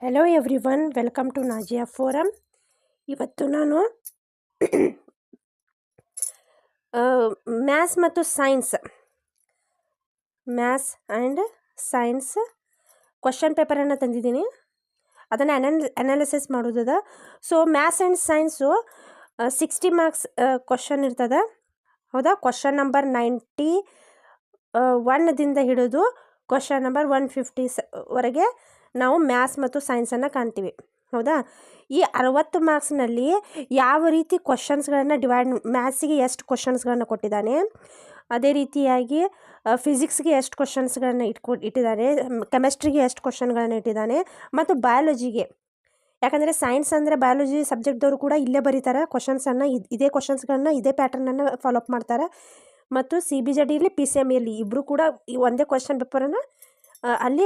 Hello everyone, welcome to Nazia forum. ಇವತ್ತು ನಾನು maths ಮತ್ತು ಮ್ಯಾಥ್ಸ್ ಆ್ಯಂಡ್ ಸೈನ್ಸ್ ಕ್ವಶನ್ ಪೇಪರನ್ನು ತಂದಿದ್ದೀನಿ. ಅದನ್ನು ಅನಾಲಿಸಿಸ್ ಮಾಡೋದದ. So maths and science 60 marks question ಇರ್ತದೆ, ಹೌದಾ. ಕ್ವಶನ್ ನಂಬರ್ 91ದಿಂದ ಹಿಡಿದು ಕ್ವಶನ್ ನಂಬರ್ 150 ವರೆಗೆ ನಾವು ಮ್ಯಾಥ್ಸ್ ಮತ್ತು ಸೈನ್ಸನ್ನು ಕಾಣ್ತೀವಿ, ಹೌದಾ. ಈ 60 ಮಾರ್ಕ್ಸ್ನಲ್ಲಿ ಯಾವ ರೀತಿ ಕ್ವಶನ್ಸ್ಗಳನ್ನು ಮ್ಯಾಥ್ಸಿಗೆ ಎಷ್ಟು ಕ್ವಶನ್ಸ್ಗಳನ್ನು ಕೊಟ್ಟಿದ್ದಾನೆ, ಅದೇ ರೀತಿಯಾಗಿ ಫಿಸಿಕ್ಸ್ಗೆ ಎಷ್ಟು ಕ್ವಶನ್ಸ್ಗಳನ್ನು ಇಟ್ಟಿದ್ದಾನೆ, ಕೆಮಿಸ್ಟ್ರಿಗೆ ಎಷ್ಟು ಕ್ವಶನ್ಗಳನ್ನು ಇಟ್ಟಿದ್ದಾನೆ, ಮತ್ತು ಬಯಾಲಜಿಗೆ. ಯಾಕಂದರೆ ಸೈನ್ಸ್ ಅಂದರೆ ಬಯಾಲಜಿ ಸಬ್ಜೆಕ್ಟ್ದವರು ಕೂಡ ಇಲ್ಲೇ ಬರೀತಾರೆ ಕ್ವಶನ್ಸನ್ನು. ಇದೇ ಕ್ವಶನ್ಸ್ಗಳನ್ನ ಇದೇ ಪ್ಯಾಟರ್ನನ್ನು ಫಾಲೋಅಪ್ ಮಾಡ್ತಾರೆ. ಮತ್ತು CBJDಯಲ್ಲಿ PCMಯಲ್ಲಿ ಇಬ್ಬರು ಕೂಡ ಈ ಒಂದೇ ಕ್ವಶನ್ ಪೇಪರನ್ನು ಅಲ್ಲಿ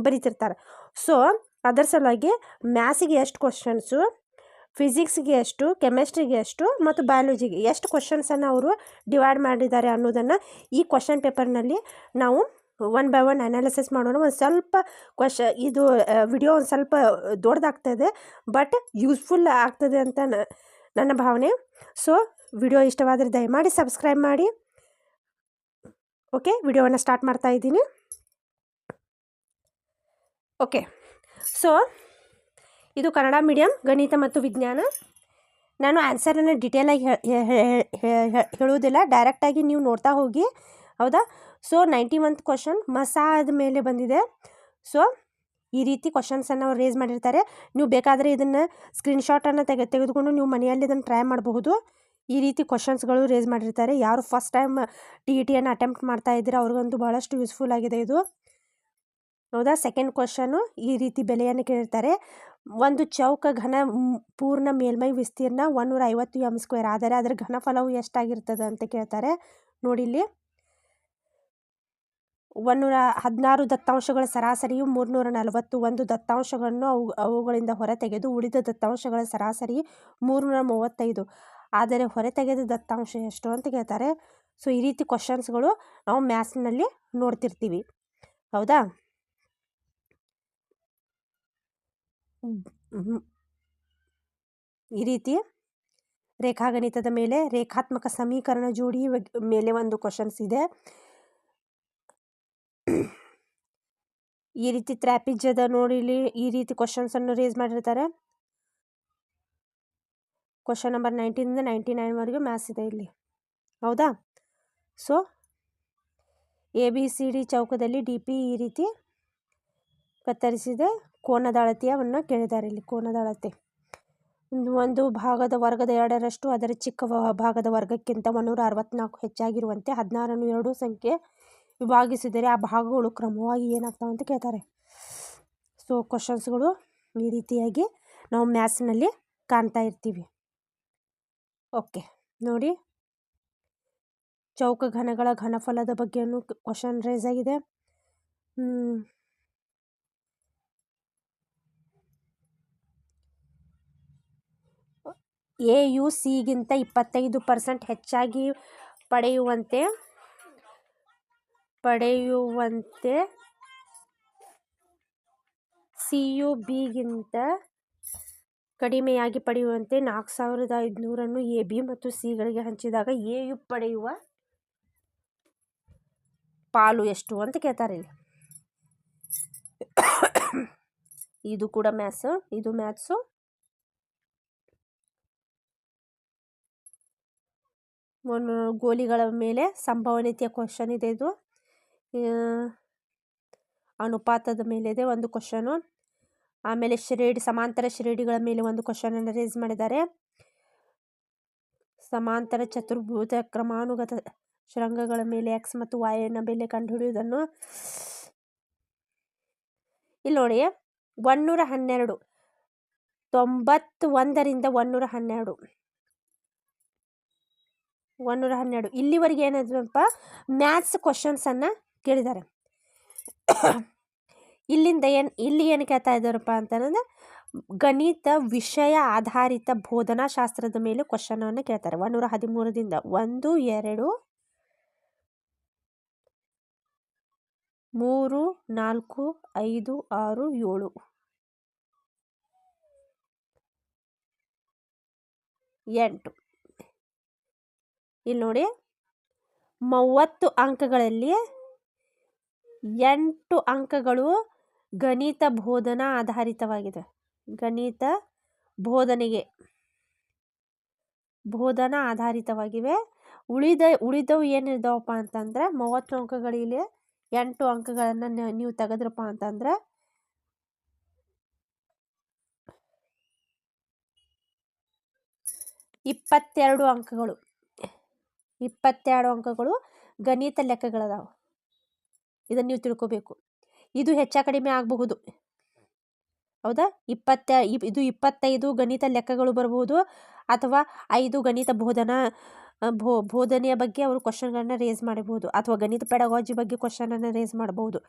ಬರೀತಿರ್ತಾರೆ. ಸೊ ಅದರ ಸಲುವಾಗಿ ಮ್ಯಾಥ್ಸಿಗೆ ಎಷ್ಟು ಕ್ವಶನ್ಸು, ಫಿಸಿಕ್ಸ್ಗೆ ಎಷ್ಟು, ಕೆಮಿಸ್ಟ್ರಿಗೆ ಎಷ್ಟು, ಮತ್ತು ಬಯಾಲಜಿಗೆ ಎಷ್ಟು ಕ್ವಶನ್ಸನ್ನು ಅವರು ಡಿವೈಡ್ ಮಾಡಿದ್ದಾರೆ ಅನ್ನೋದನ್ನು ಈ ಕ್ವಶನ್ ಪೇಪರ್ನಲ್ಲಿ ನಾವು ಒನ್ ಬೈ ಒನ್ ಅನಾಲಿಸಿಸ್ ಮಾಡೋಣ. ಒಂದು ಸ್ವಲ್ಪ ಇದು ವಿಡಿಯೋ ಒಂದು ಸ್ವಲ್ಪ ದೊಡ್ಡದಾಗ್ತಾಯಿದೆ, ಬಟ್ ಯೂಸ್ಫುಲ್ ಆಗ್ತದೆ ಅಂತ ನನ್ನ ಭಾವನೆ. ಸೊ ವಿಡಿಯೋ ಇಷ್ಟವಾದರೆ ದಯಮಾಡಿ ಸಬ್ಸ್ಕ್ರೈಬ್ ಮಾಡಿ. ಓಕೆ, ವಿಡಿಯೋವನ್ನು ಸ್ಟಾರ್ಟ್ ಮಾಡ್ತಾ ಇದ್ದೀನಿ. ಓಕೆ, ಸೊ ಇದು ಕನ್ನಡ ಮೀಡಿಯಮ್ ಗಣಿತ ಮತ್ತು ವಿಜ್ಞಾನ. ನಾನು ಆನ್ಸರನ್ನು ಡಿಟೇಲಾಗಿ ಹೇಳುವುದಿಲ್ಲ, ಡೈರೆಕ್ಟಾಗಿ ನೀವು ನೋಡ್ತಾ ಹೋಗಿ, ಹೌದಾ. ಸೊ 91th ಕ್ವಶನ್ ಮಸಾದ ಮೇಲೆ ಬಂದಿದೆ. ಸೊ ಈ ರೀತಿ ಕ್ವಶನ್ಸನ್ನು ಅವ್ರು ರೇಸ್ ಮಾಡಿರ್ತಾರೆ. ನೀವು ಬೇಕಾದರೆ ಇದನ್ನು ಸ್ಕ್ರೀನ್ಶಾಟನ್ನು ತೆಗೆದುಕೊಂಡು ನೀವು ಮನೆಯಲ್ಲಿ ಇದನ್ನು ಟ್ರೈ ಮಾಡಬಹುದು. ಈ ರೀತಿ ಕ್ವಶನ್ಸ್ಗಳು ರೇಸ್ ಮಾಡಿರ್ತಾರೆ. ಯಾರು ಫಸ್ಟ್ ಟೈಮ್ TETಯನ್ನು ಅಟೆಂಪ್ಟ್ ಮಾಡ್ತಾ ಇದ್ದೀರಾ ಅವ್ರಿಗಂತೂ ಭಾಳಷ್ಟು ಯೂಸ್ಫುಲ್ ಆಗಿದೆ ಇದು, ಹೌದಾ. ಸೆಕೆಂಡ್ ಕ್ವಶನು ಈ ರೀತಿ ಬೆಲೆಯನ್ನು ಕೇಳಿರ್ತಾರೆ. ಒಂದು ಚೌಕ ಘನ ಪೂರ್ಣ ಮೇಲ್ಮೈ ವಿಸ್ತೀರ್ಣ 150 m², ಆದರೆ ಅದರ ಘನಫಲವು ಎಷ್ಟಾಗಿರ್ತದೆ ಅಂತ ಕೇಳ್ತಾರೆ. ನೋಡಿ ಇಲ್ಲಿ 116 ದತ್ತಾಂಶಗಳ ಸರಾಸರಿಯು 340. ಒಂದು ದತ್ತಾಂಶಗಳನ್ನು ಅವುಗಳಿಂದ ಹೊರತೆಗೆದು ಉಳಿದ ದತ್ತಾಂಶಗಳ ಸರಾಸರಿ 335, ಆದರೆ ಹೊರತೆಗೆದ ದತ್ತಾಂಶ ಎಷ್ಟು ಅಂತ ಕೇಳ್ತಾರೆ. ಸೊ ಈ ರೀತಿ ಕ್ವಶನ್ಸ್ಗಳು ನಾವು ಮ್ಯಾಥ್ಸ್ನಲ್ಲಿ ನೋಡ್ತಿರ್ತೀವಿ, ಹೌದಾ. ಈ ರೀತಿ ರೇಖಾಗಣಿತದ ಮೇಲೆ ರೇಖಾತ್ಮಕ ಸಮೀಕರಣ ಜೋಡಿ ಮೇಲೆ ಒಂದು ಕ್ವಶನ್ಸ್ ಇದೆ. ಈ ರೀತಿ ಟ್ರ್ಯಾಪಿಜ್ಯದ ನೋಡಿ ಇಲ್ಲಿ ಈ ರೀತಿ ಕ್ವಶನ್ಸನ್ನು ರೇಸ್ ಮಾಡಿರ್ತಾರೆ. ಕ್ವಶನ್ ನಂಬರ್ 19ರಿಂದ 99ವರೆಗೂ ಮ್ಯಾಥ್ಸ್ ಇದೆ ಇಲ್ಲಿ, ಹೌದಾ. ಸೊ ABCD ಚೌಕದಲ್ಲಿ DP ಈ ರೀತಿ ಕತ್ತರಿಸಿದ ಕೋನದ ಅಳತೆಯನ್ನು ಕೇಳಿದ್ದಾರೆ. ಇಲ್ಲಿ ಕೋನದ ಅಳತೆ ಒಂದು ಭಾಗದ ವರ್ಗದ 2ರಷ್ಟು ಅದರ ಚಿಕ್ಕ ಭಾಗದ ವರ್ಗಕ್ಕಿಂತ 164 ಹೆಚ್ಚಾಗಿರುವಂತೆ 16ನ್ನು 2 ಸಂಖ್ಯೆ ವಿಭಾಗಿಸಿದರೆ ಆ ಭಾಗಗಳು ಕ್ರಮವಾಗಿ ಏನಾಗ್ತಾವೆ ಅಂತ ಕೇಳ್ತಾರೆ. ಸೊ ಕ್ವಶನ್ಸ್ಗಳು ಈ ರೀತಿಯಾಗಿ ನಾವು ಮ್ಯಾಥ್ಸ್ನಲ್ಲಿ ಕಾಣ್ತಾ ಇರ್ತೀವಿ. ಓಕೆ, ನೋಡಿ ಚೌಕ ಘನಗಳ ಘನಫಲದ ಬಗ್ಗೆಯೂ ಕ್ವಶನ್ ರೇಸ್ ಆಗಿದೆ. AU Cಗಿಂತ 25% ಹೆಚ್ಚಾಗಿ ಪಡೆಯುವಂತೆ CU Bಗಿಂತ ಕಡಿಮೆಯಾಗಿ ಪಡೆಯುವಂತೆ 4500ನ್ನು AB ಮತ್ತು Cಗಳಿಗೆ ಹಂಚಿದಾಗ AU ಪಡೆಯುವ ಪಾಲು ಎಷ್ಟು ಅಂತ ಕೇಳ್ತಾರೆ ಇಲ್ಲಿ. ಇದು ಕೂಡ ಮ್ಯಾಥ್ಸು. ಗೋಲಿಗಳ ಮೇಲೆ ಸಂಭವನೀಯತೆಯ ಕ್ವಶನ್ ಇದೆ. ಇದು ಅನುಪಾತದ ಮೇಲೆ ಇದೆ ಒಂದು ಕ್ವಶನು. ಆಮೇಲೆ ಸಮಾಂತರ ಶ್ರೇಣಿಗಳ ಮೇಲೆ ಒಂದು ಕ್ವಶನನ್ನು ರೇಸ್ ಮಾಡಿದ್ದಾರೆ. ಸಮಾಂತರ ಚತುರ್ಭುಜ ಕ್ರಮಾನುಗತ ಶೃಂಗಗಳ ಮೇಲೆ X ಮತ್ತು Y ನ ಬೆಲೆ ಕಂಡುಹಿಡಿಯುವುದನ್ನು ಇಲ್ಲಿ ನೋಡಿ. 112 91ರಿಂದ 112 ಇಲ್ಲಿವರೆಗೆ ಏನಾದ್ರಪ್ಪ ಮ್ಯಾಥ್ಸ್ ಕ್ವಶನ್ಸನ್ನು ಕೇಳಿದ್ದಾರೆ. ಇಲ್ಲಿ ಏನು ಕೇಳ್ತಾ ಇದ್ದಾರಪ್ಪ ಅಂತಂದರೆ ಗಣಿತ ವಿಷಯ ಆಧಾರಿತ ಬೋಧನಾಶಾಸ್ತ್ರದ ಮೇಲೆ ಕ್ವಶನನ್ನು ಕೇಳ್ತಾರೆ. 113ದಿಂದ 1 2 3 4 5 6 7 8. ಇಲ್ಲಿ ನೋಡಿ 30 ಅಂಕಗಳಲ್ಲಿ 8 ಅಂಕಗಳು ಗಣಿತ ಬೋಧನಾ ಆಧಾರಿತವಾಗಿದೆ. ಗಣಿತ ಬೋಧನಾ ಆಧಾರಿತವಾಗಿವೆ. ಉಳಿದವು ಏನಿದಾವಪ್ಪ ಅಂತಂದ್ರೆ 30 ಅಂಕಗಳಲ್ಲಿ 8 ಅಂಕಗಳನ್ನು ನೀವು ತೆಗೆದ್ರಪ್ಪ ಅಂತಂದ್ರೆ 22 ಅಂಕಗಳು 22 ಅಂಕಗಳು ಗಣಿತ ಲೆಕ್ಕಗಳದಾವ. ಇದನ್ನು ನೀವು ತಿಳ್ಕೊಬೇಕು. ಇದು ಹೆಚ್ಚ ಕಡಿಮೆ ಆಗಬಹುದು. ಹೌದಾ? ಇದು 25 ಗಣಿತ ಲೆಕ್ಕಗಳು ಬರಬಹುದು, ಅಥವಾ 5 ಗಣಿತ ಬೋಧನೆಯ ಬಗ್ಗೆ ಅವರು ಕ್ವಶನ್ಗಳನ್ನ ರೇಸ್ ಮಾಡಬಹುದು, ಅಥವಾ ಗಣಿತ ಪೆಡಗಾಜಿ ಬಗ್ಗೆ ಕ್ವಶನನ್ನು ರೇಸ್ ಮಾಡಬಹುದು.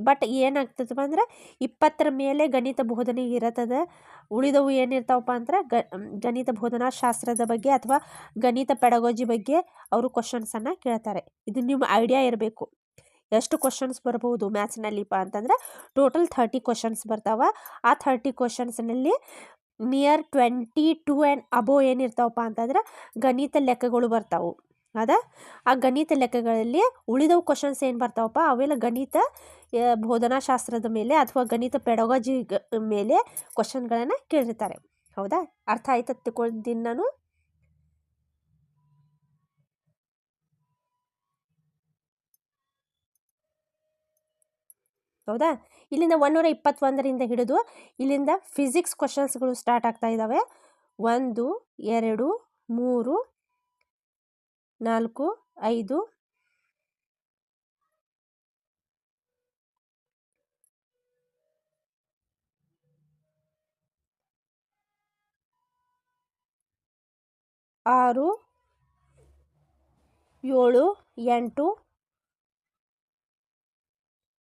ಬಟ್ ಏನಾಗ್ತದಪ್ಪ ಅಂದ್ರೆ 20 ಮೇಲೆ ಗಣಿತ ಬೋಧನೆ ಇರತ್ತದ. ಉಳಿದವು ಏನಿರ್ತಾವಪ್ಪ ಅಂದ್ರೆ ಗಣಿತ ಬೋಧನಾ ಶಾಸ್ತ್ರದ ಬಗ್ಗೆ ಅಥವಾ ಗಣಿತ ಪೆಡಗಾಜಿ ಬಗ್ಗೆ ಅವರು ಕ್ವಶನ್ಸನ್ನು ಕೇಳ್ತಾರೆ. ಇದು ನಿಮ್ಮ ಐಡಿಯಾ ಇರಬೇಕು. ಎಷ್ಟು ಕ್ವಶನ್ಸ್ ಬರ್ಬೋದು ಮ್ಯಾಥ್ಸ್ನಲ್ಲಿಪ್ಪ ಅಂತಂದ್ರೆ ಟೋಟಲ್ 30 ಕ್ವಶನ್ಸ್ ಬರ್ತಾವ. ಆ 30 ಕ್ವಶನ್ಸ್ನಲ್ಲಿ ನಿಯರ್ 22 ಆ್ಯಂಡ್ ಅಬೋವ್ ಏನಿರ್ತಾವಪ್ಪ ಅಂತಂದ್ರೆ ಗಣಿತ ಲೆಕ್ಕಗಳು ಬರ್ತಾವೆ. ಅದ ಆ ಗಣಿತ ಲೆಕ್ಕಗಳಲ್ಲಿ ಉಳಿದವು ಕ್ವಶನ್ಸ್ ಏನು ಬರ್ತಾವಪ್ಪ ಅವೆಲ್ಲ ಗಣಿತ ಬೋಧನಾ ಶಾಸ್ತ್ರದ ಮೇಲೆ ಅಥವಾ ಗಣಿತ ಪೆಡಗಾಜಿ ಮೇಲೆ ಕ್ವಶನ್ಗಳನ್ನು ಕೇಳಿರ್ತಾರೆ. ಹೌದಾ? ಅರ್ಥ ಆಯ್ತು ತಿಳ್ಕೊಳ್ತೀನಿ ನಾನು. ಹೌದಾ? ಇಲ್ಲಿಂದ 121ರಿಂದ ಹಿಡಿದು ಇಲ್ಲಿಂದ ಫಿಸಿಕ್ಸ್ ಕ್ವಶನ್ಸ್ಗಳು ಸ್ಟಾರ್ಟ್ ಆಗ್ತಾ ಇದ್ದಾವೆ. 1 2 3 4 5 6 7 8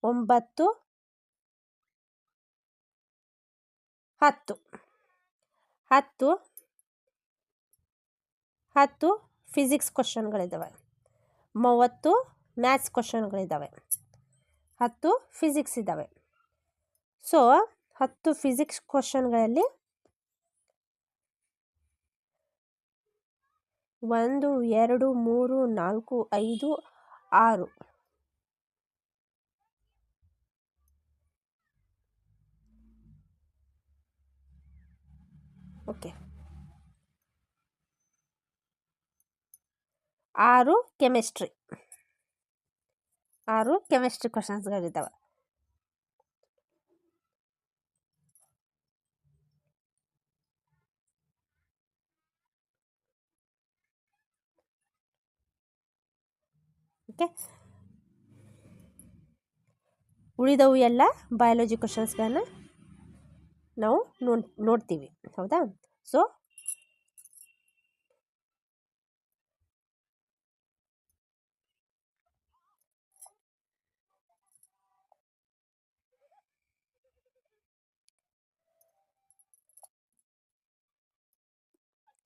9 10 ಫಿಸಿಕ್ಸ್ ಕ್ವಶನ್ಗಳಿದ್ದಾವೆ. 30 ಮ್ಯಾಥ್ಸ್ ಕ್ವಶನ್ಗಳಿದ್ದಾವೆ. 10 ಫಿಸಿಕ್ಸ್ ಇದ್ದಾವೆ. ಸೊ 10 ಫಿಸಿಕ್ಸ್ ಕ್ವಶನ್ಗಳಲ್ಲಿ 1 2 3 4 5 6 ಓಕೆ 6 ಕೆಮಿಸ್ಟ್ರಿ ಕ್ವಶನ್ಸ್ಗಳಿದ್ದಾವೆ. ಓಕೆ, ಉಳಿದವು ಎಲ್ಲ ಬಯಾಲಜಿ ಕ್ವಶನ್ಸ್ಗಳನ್ನ ನಾವು ನೋಡ್ತೀವಿ. ಹೌದಾ? ಸೊ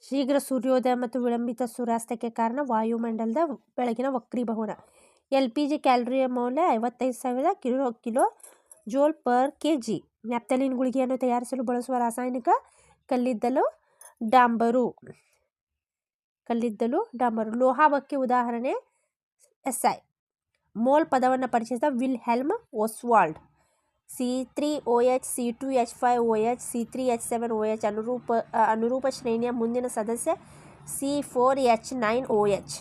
ಶೀಘ್ರ ಸೂರ್ಯೋದಯ ಮತ್ತು ವಿಳಂಬಿತ ಸೂರ್ಯಾಸ್ತಕ್ಕೆ ಕಾರಣ ವಾಯುಮಂಡಲದ ಬೆಳಕಿನ ವಕ್ರೀಭವನ. LPG ಕ್ಯಾಲರಿಯ ಮೌಲ್ಯ 55,000 ಕಿಲೋ ಜೂಲ್ ಪರ್ kg. ನ್ಯಾಪ್ಥಲಿನ್ ಗುಳಿಗೆಯನ್ನು ತಯಾರಿಸಲು ಬಳಸುವ ರಾಸಾಯನಿಕ ಕಲ್ಲಿದ್ದಲು ಡಾಂಬರು. ಲೋಹವಕ್ಕೆ ಉದಾಹರಣೆ SI. ಮೋಲ್ ಪದವನ್ನು ಪರಿಚಯಿಸಿದ Wilhelm Oswald. C3OH C2H5OH C3H7OH ಅನುರೂಪ ಶ್ರೇಣಿಯ ಮುಂದಿನ ಸದಸ್ಯ C4H9OH.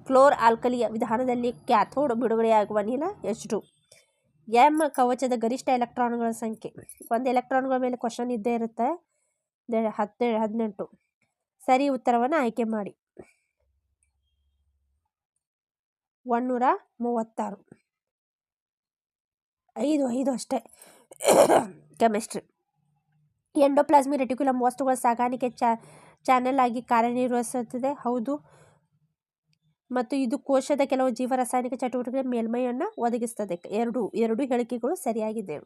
ಕ್ಲೋರ್ ಆಲ್ಕಲಿಯ ವಿಧಾನದಲ್ಲಿ ಕ್ಯಾಥೋಡ್ ಬಿಡುಗಡೆಯಾಗುವ ಅನಿಲ H2. M ಕವಚದ ಗರಿಷ್ಠ ಎಲೆಕ್ಟ್ರಾನ್ಗಳ ಸಂಖ್ಯೆ. ಒಂದು ಎಲೆಕ್ಟ್ರಾನ್ಗಳ ಮೇಲೆ ಕ್ವಶನ್ ಇದ್ದೇ ಇರುತ್ತೆ. 18. ಸರಿ ಉತ್ತರವನ್ನು ಆಯ್ಕೆ ಮಾಡಿ. 136. 5 ಅಷ್ಟೇ. ಕೆಮಿಸ್ಟ್ರಿ. ಎಂಡೋಪ್ಲಾಸ್ಮಿಕ್ ರೆಟಿಕ್ಯುಲಮ್ ವಸ್ತುಗಳ ಸಾಗಾಣಿಕೆ ಚಾನೆಲ್ ಆಗಿ ಕಾರ್ಯನಿರ್ವಹಿಸುತ್ತದೆ. ಹೌದು. ಮತ್ತು ಇದು ಕೋಶದ ಕೆಲವು ಜೀವರಾಸಾಯನಿಕ ಚಟುವಟಿಕೆಗಳ ಮೇಲ್ಮೈಯನ್ನು ಒದಗಿಸುತ್ತದೆ. ಎರಡು ಹೇಳಿಕೆಗಳು ಸರಿಯಾಗಿದೆ.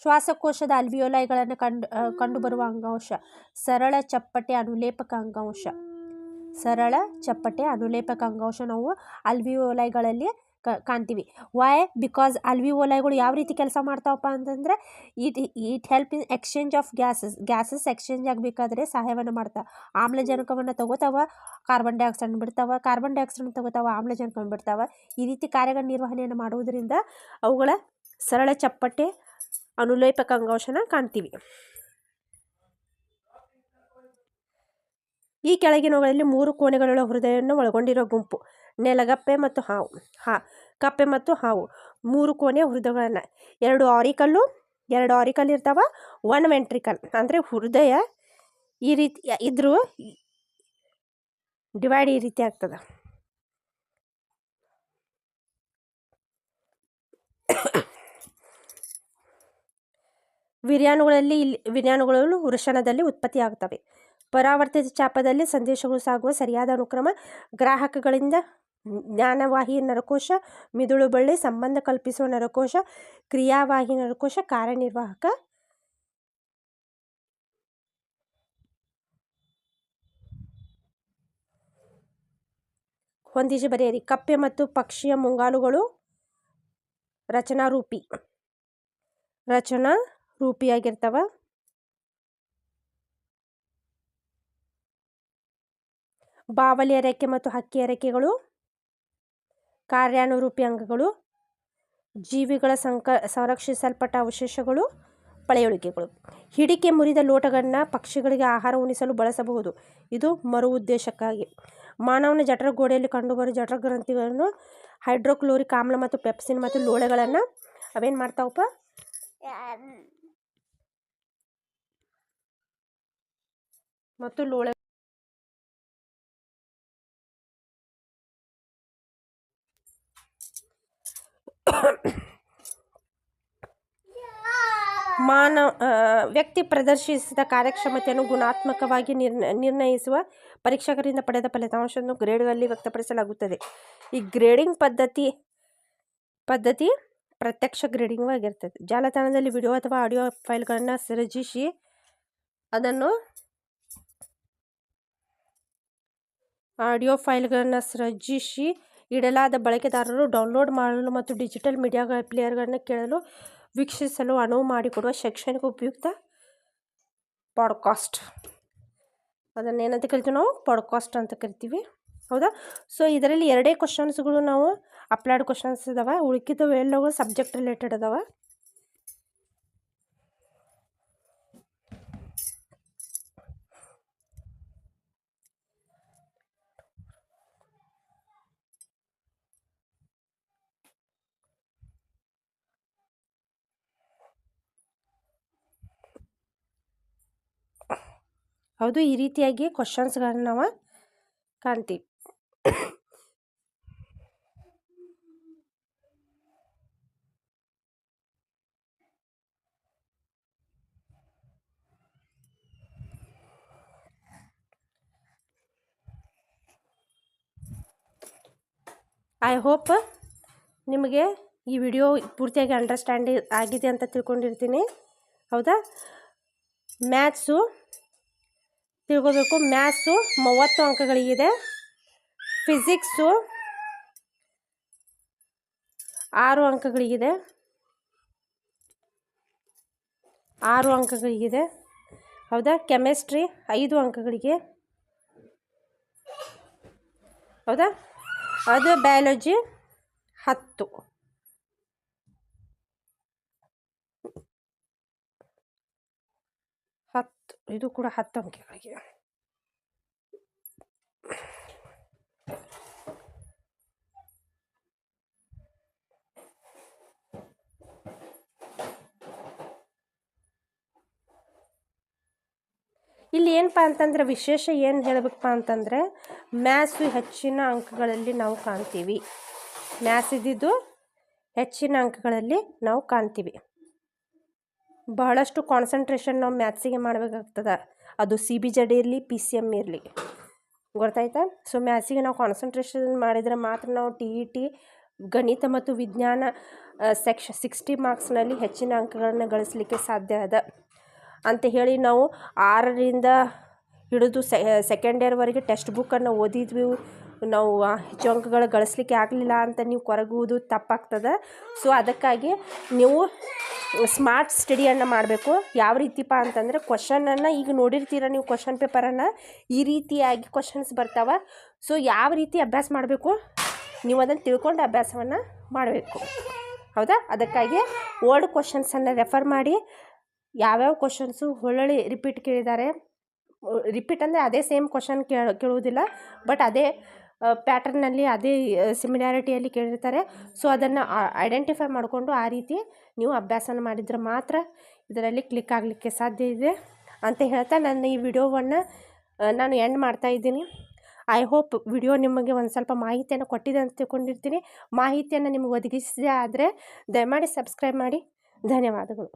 ಶ್ವಾಸಕೋಶದ ಅಲ್ವಿಯೋಲೈಗಳನ್ನು ಕಂಡುಬರುವ ಅಂಗಾಂಶ ಸರಳ ಚಪ್ಪಟೆ ಅನುಲೇಪಕ ಅಂಗಾಂಶ. ನಾವು ಅಲ್ವಿಯೋಲೈಗಳಲ್ಲಿ ಕಾಣ್ತೀವಿ. ವೈ ಬಿಕಾಸ್ ಆಲ್ವಿಯೋಲೈಗಳು ಯಾವ ರೀತಿ ಕೆಲಸ ಮಾಡ್ತಾವಪ್ಪ ಅಂತಂದರೆ it help in exchange of gases exchange ಆಗಬೇಕಾದ್ರೆ ಸಹಾಯವನ್ನು ಮಾಡ್ತಾವೆ. ಆಮ್ಲಜನಕವನ್ನು ತಗೋತಾವ, ಕಾರ್ಬನ್ ಡೈಆಕ್ಸೈಡ್ ಬಿಡ್ತಾವೆ, ಕಾರ್ಬನ್ ಡೈಆಕ್ಸೈಡ್ ತಗೋತಾವ, ಆಮ್ಲಜನಕವನ್ನು ಬಿಡ್ತಾವೆ. ಈ ರೀತಿ ಕಾರ್ಯಗಳ ನಿರ್ವಹಣೆಯನ್ನು ಮಾಡುವುದರಿಂದ ಅವುಗಳ ಸರಳ ಚಪ್ಪಟೆ ಅನುಲೇಪಕ ಅಂಗಾಂಶನ ಕಾಣ್ತೀವಿ. ಈ ಕೆಳಗಿನವುಗಳಲ್ಲಿ 3 ಕೋಣೆಗಳುಳ್ಳ ಹೃದಯವನ್ನು ಒಳಗೊಂಡಿರುವ ಗುಂಪು ನೆಲಗಪ್ಪೆ ಮತ್ತು ಹಾವು. ಕಪ್ಪೆ ಮತ್ತು ಹಾವು 3 ಕೋಣೆಯ ಹೃದಯಗಳನ್ನು, 2 ಆರಿಕಲ್ ಇರ್ತಾವ, 1 ವೆಂಟ್ರಿಕಲ್. ಅಂದರೆ ಹೃದಯ ಈ ರೀತಿ ಇದ್ರೂ ಡಿವೈಡ್ ಈ ರೀತಿ ಆಗ್ತದೆ. ವಿರ್ಯಾಣುಗಳು ವೃಷಣದಲ್ಲಿ ಉತ್ಪತ್ತಿ ಆಗ್ತವೆ. ಪರಾವರ್ತಿತ ಚಾಪದಲ್ಲಿ ಸಂದೇಶಗಳು ಸಾಗುವ ಸರಿಯಾದ ಅನುಕ್ರಮ ಗ್ರಾಹಕಗಳಿಂದ ಜ್ಞಾನವಾಹಿ ನರಕೋಶ, ಮಿದುಳು ಬಳ್ಳಿ, ಸಂಬಂಧ ಕಲ್ಪಿಸುವ ನರಕೋಶ, ಕ್ರಿಯಾವಾಹಿ ನರಕೋಶ, ಕಾರ್ಯನಿರ್ವಾಹಕ ಹೊಂದಿಸಿ ಬರೆಯಿರಿ. ಕಪ್ಪೆ ಮತ್ತು ಪಕ್ಷಿಯ ಮುಂಗಾಲುಗಳು ರಚನಾರೂಪಿಯಾಗಿರ್ತವೆ. ಬಾವಲಿಯ ರೆಕ್ಕೆ ಮತ್ತು ಹಕ್ಕಿಯ ರೆಕ್ಕೆಗಳು ಕಾರ್ಯಾನುರೂಪಿ ಅಂಗಗಳು. ಜೀವಿಗಳ ಸಂರಕ್ಷಿಸಲ್ಪಟ್ಟ ಅವಶೇಷಗಳು ಪಳೆಯುಳಿಕೆಗಳು. ಹಿಡಿಕೆ ಮುರಿದ ಲೋಟಗಳನ್ನು ಪಕ್ಷಿಗಳಿಗೆ ಆಹಾರ ಉಣಿಸಲು ಬಳಸಬಹುದು. ಇದು ಮರು ಉದ್ದೇಶಕ್ಕಾಗಿ. ಮಾನವನ ಜಠರಗೋಡೆಯಲ್ಲಿ ಕಂಡುಬರುವ ಜಠರಗ್ರಂಥಿಗಳನ್ನು ಹೈಡ್ರೋಕ್ಲೋರಿಕ್ ಆಮ್ಲ ಮತ್ತು ಪೆಪ್ಸಿನ್ ಮತ್ತು ಲೋಳೆಗಳನ್ನು ಅವೇನು ಮಾಡ್ತಾವಪ್ಪ ಮತ್ತು ಲೋಳೆ ವ್ಯಕ್ತಿ ಪ್ರದರ್ಶಿಸಿದ ಕಾರ್ಯಕ್ಷಮತೆಯನ್ನು ಗುಣಾತ್ಮಕವಾಗಿ ನಿರ್ಣಯಿಸುವ ಪರೀಕ್ಷಕರಿಂದ ಪಡೆದ ಫಲಿತಾಂಶವನ್ನು ಗ್ರೇಡ್ಗಳಲ್ಲಿ ವ್ಯಕ್ತಪಡಿಸಲಾಗುತ್ತದೆ. ಈ ಗ್ರೇಡಿಂಗ್ ಪದ್ಧತಿ ಪ್ರತ್ಯಕ್ಷ ಗ್ರೇಡಿಂಗ್ ಆಗಿರ್ತದೆ. ಜಾಲತಾಣದಲ್ಲಿ ವಿಡಿಯೋ ಅಥವಾ ಆಡಿಯೋ ಫೈಲ್ಗಳನ್ನು ಸೃಜಿಸಿ ಇಡಲಾದ ಬಳಕೆದಾರರು ಡೌನ್ಲೋಡ್ ಮಾಡಲು ಮತ್ತು ಡಿಜಿಟಲ್ ಮೀಡಿಯಾ ಪ್ಲೇಯರ್ಗಳನ್ನು ಕೇಳಲು ವೀಕ್ಷಿಸಲು ಅನುವು ಮಾಡಿಕೊಡುವ ಶೈಕ್ಷಣಿಕ ಉಪಯುಕ್ತ ಪಾಡ್ಕಾಸ್ಟ್. ಅದನ್ನೇನಂತ ಕರಿತೀವಿ ನಾವು? ಪಾಡ್ಕಾಸ್ಟ್ ಅಂತ ಕರಿತೀವಿ. ಹೌದಾ? ಸೊ ಇದರಲ್ಲಿ 2 ಕ್ವಶನ್ಸ್ಗಳು ನಾವು ಅಪ್ಲೈಡ್ ಕ್ವಶನ್ಸ್ ಇದಾವೆ. ಉಳಿಕಿದವು ಎಲ್ಲವೂ ಸಬ್ಜೆಕ್ಟ್ ರಿಲೇಟೆಡ್ ಅದಾವೆ. ಹೌದು, ಈ ರೀತಿಯಾಗಿ ಕ್ವಶನ್ಸ್ಗಳನ್ನ ನಾವು ಕಾಣ್ತೀವಿ. ಐ ಹೋಪ್ ನಿಮಗೆ ಈ ವಿಡಿಯೋ ಪೂರ್ತಿಯಾಗಿ ಅಂಡರ್ಸ್ಟ್ಯಾಂಡ್ ಆಗಿದೆ ಅಂತ ತಿಳ್ಕೊಂಡಿರ್ತೀನಿ. ಹೌದಾ? ಮ್ಯಾಥ್ಸು ತಿಳ್ಕೋಬೇಕು. ಮ್ಯಾಥ್ಸು 30 ಅಂಕಗಳಿಗಿದೆ. ಫಿಸಿಕ್ಸು 6 ಅಂಕಗಳಿಗಿದೆ. 6 ಅಂಕಗಳಿಗಿದೆ. ಹೌದಾ? ಕೆಮಿಸ್ಟ್ರಿ 5 ಅಂಕಗಳಿಗೆ. ಹೌದಾ? ಅದು ಬಯಾಲಜಿ 10. ಇದು ಕೂಡ 10 ಅಂಕಗಳಿಗೆ. ಇಲ್ಲಿ ಏನಪ್ಪ ಅಂತಂದರೆ ವಿಶೇಷ ಏನು ಹೇಳಬೇಕಪ್ಪ ಅಂತಂದರೆ ಮ್ಯಾಥ್ಸು ಹೆಚ್ಚಿನ ಅಂಕಗಳಲ್ಲಿ ನಾವು ಕಾಣ್ತೀವಿ. ಮ್ಯಾಥ್ಸ್ ಇದ್ದಿದ್ದು ಹೆಚ್ಚಿನ ಅಂಕಗಳಲ್ಲಿ ನಾವು ಕಾಣ್ತೀವಿ. ಬಹಳಷ್ಟು ಕಾನ್ಸಂಟ್ರೇಷನ್ ನಾವು ಮ್ಯಾಥ್ಸಿಗೆ ಮಾಡಬೇಕಾಗ್ತದೆ. ಅದು CBZ ಇರಲಿ, PCM ಇರಲಿ. ಗೊತ್ತಾಯ್ತಾ? ಸೊ ಮ್ಯಾಥ್ಸಿಗೆ ನಾವು ಕಾನ್ಸಂಟ್ರೇಷನ್ ಮಾಡಿದರೆ ಮಾತ್ರ ನಾವು TET ಗಣಿತ ಮತ್ತು ವಿಜ್ಞಾನ 60 ಮಾರ್ಕ್ಸ್ನಲ್ಲಿ ಹೆಚ್ಚಿನ ಅಂಕಗಳನ್ನು ಗಳಿಸಲಿಕ್ಕೆ ಸಾಧ್ಯ ಅದ ಅಂತ ಹೇಳಿ ನಾವು 6ರಿಂದ ಹಿಡಿದು ಸೆಕೆಂಡ್ ಇಯರ್ವರೆಗೆ ಟೆಕ್ಸ್ಟ್ ಬುಕ್ಕನ್ನು ಓದಿದ್ವಿ, ನಾವು ಹೆಚ್ಚು ಅಂಕಗಳು ಗಳಿಸ್ಲಿಕ್ಕೆ ಆಗಲಿಲ್ಲ ಅಂತ ನೀವು ಕೊರಗುವುದು ತಪ್ಪಾಗ್ತದೆ. ಸೊ ಅದಕ್ಕಾಗಿ ನೀವು ಸ್ಮಾರ್ಟ್ ಸ್ಟಡಿಯನ್ನು ಮಾಡಬೇಕು. ಯಾವ ರೀತಿಪ್ಪ ಅಂತಂದರೆ ಕ್ವಶನನ್ನು ಈಗ ನೋಡಿರ್ತೀರ ನೀವು ಕ್ವಶನ್ ಪೇಪರನ್ನು, ಈ ರೀತಿಯಾಗಿ ಕ್ವಶನ್ಸ್ ಬರ್ತಾವೆ. ಸೊ ಯಾವ ರೀತಿ ಅಭ್ಯಾಸ ಮಾಡಬೇಕು ನೀವು ಅದನ್ನು ತಿಳ್ಕೊಂಡು ಅಭ್ಯಾಸವನ್ನು ಮಾಡಬೇಕು. ಹೌದಾ? ಅದಕ್ಕಾಗಿ ಓಲ್ಡ್ ಕ್ವಶನ್ಸನ್ನು ರೆಫರ್ ಮಾಡಿ ಯಾವ್ಯಾವ ಕ್ವಶನ್ಸು ಒಳ್ಳೊಳ್ಳೆ ರಿಪೀಟ್ ಕೇಳಿದ್ದಾರೆ. ರಿಪೀಟ್ ಅಂದರೆ ಅದೇ ಸೇಮ್ ಕ್ವಶನ್ ಕೇಳುವುದಿಲ್ಲ, ಬಟ್ ಅದೇ ಪ್ಯಾಟರ್ನಲ್ಲಿ ಅದೇ ಸಿಮಿಲಾರಿಟಿಯಲ್ಲಿ ಕೇಳಿರ್ತಾರೆ. ಸೊ ಅದನ್ನು ಐಡೆಂಟಿಫೈ ಮಾಡಿಕೊಂಡು ಆ ರೀತಿ ನೀವು ಅಭ್ಯಾಸನ ಮಾಡಿದರೆ ಮಾತ್ರ ಇದರಲ್ಲಿ ಕ್ಲಿಕ್ ಆಗಲಿಕ್ಕೆ ಸಾಧ್ಯ ಇದೆ ಅಂತ ಹೇಳ್ತಾ ನನ್ನ ಈ ವಿಡಿಯೋವನ್ನು ನಾನು ಎಂಡ್ ಮಾಡ್ತಾಯಿದ್ದೀನಿ. ಐ ಹೋಪ್ ವಿಡಿಯೋ ನಿಮಗೆ ಒಂದು ಸ್ವಲ್ಪ ಮಾಹಿತಿಯನ್ನು ಕೊಟ್ಟಿದೆ ಅಂತ ತಿಳ್ಕೊಂಡಿರ್ತೀನಿ. ಮಾಹಿತಿಯನ್ನು ನಿಮಗೆ ಒದಗಿಸಿದೆ ಆದರೆ ದಯಮಾಡಿ ಸಬ್ಸ್ಕ್ರೈಬ್ ಮಾಡಿ. ಧನ್ಯವಾದಗಳು.